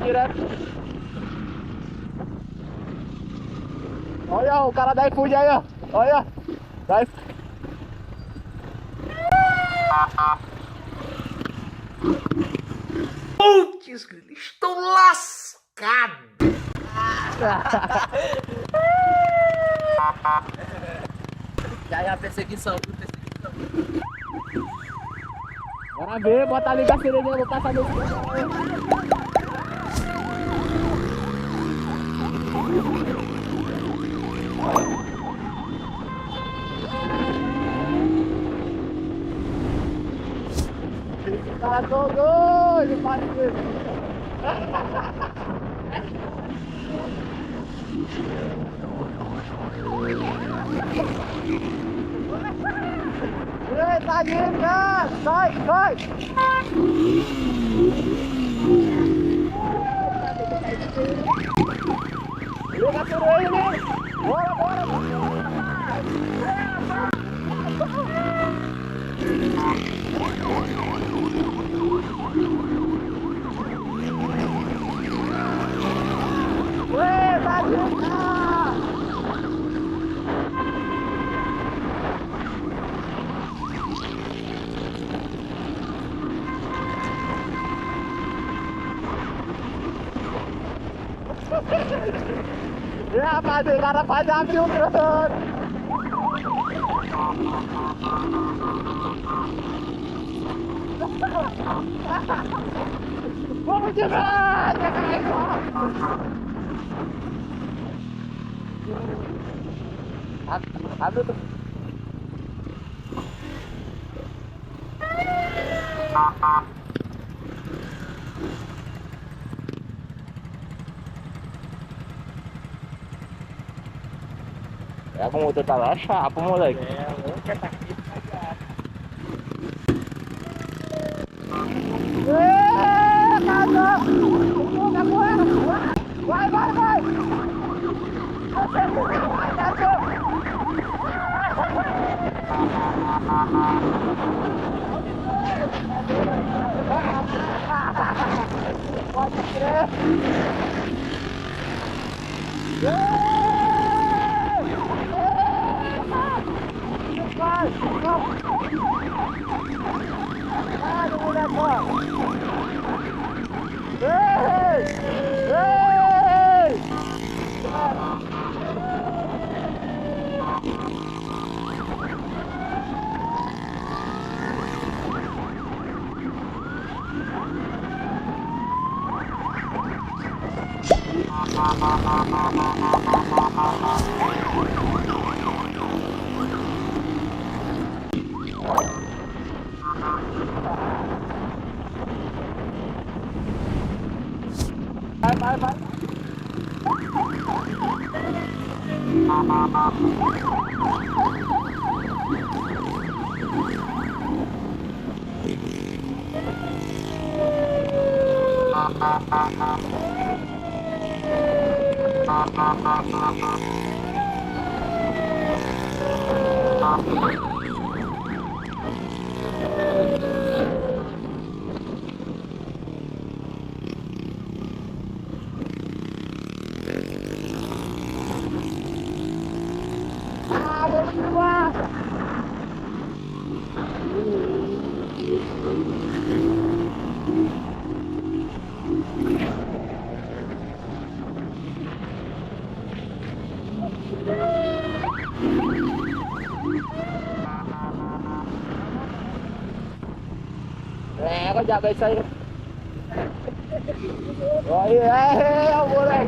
Jirat. Oh ya, o cara da iFood aí, ó. Olha. Vai. Putz, estou lascado. Já é a perseguição, perseguição. Bora ver, bota ali a sirene, vou passar no... Tá todo doido, parceiro. Eita, cara! Sai! Liga por ele, né? Bora! Ya, cara faz abrir o trono. Vamos demais! Abre o é como o motor tá lá, chapa, moleque. Vai! Pode crer! Vai. Có giờ BC. Rồi, ông vô đây.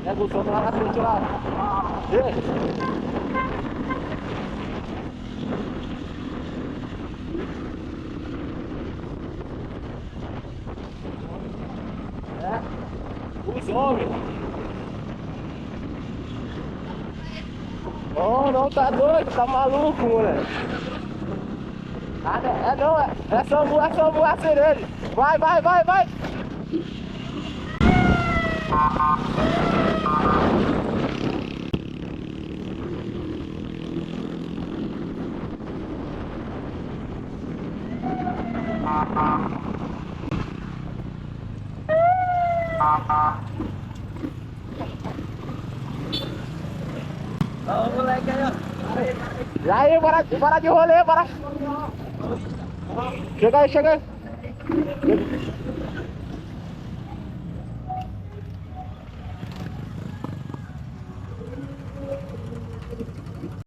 Ya gostou lá na frente lá. Os homens. Oh, não, tá doido, tá maluco, moleque. Ah, não, é só voar serene. Vai, vai, vai, vai. Ó, o moleque aí, ó. E aí, bora de rolê, bora. Chega aí, chega aí.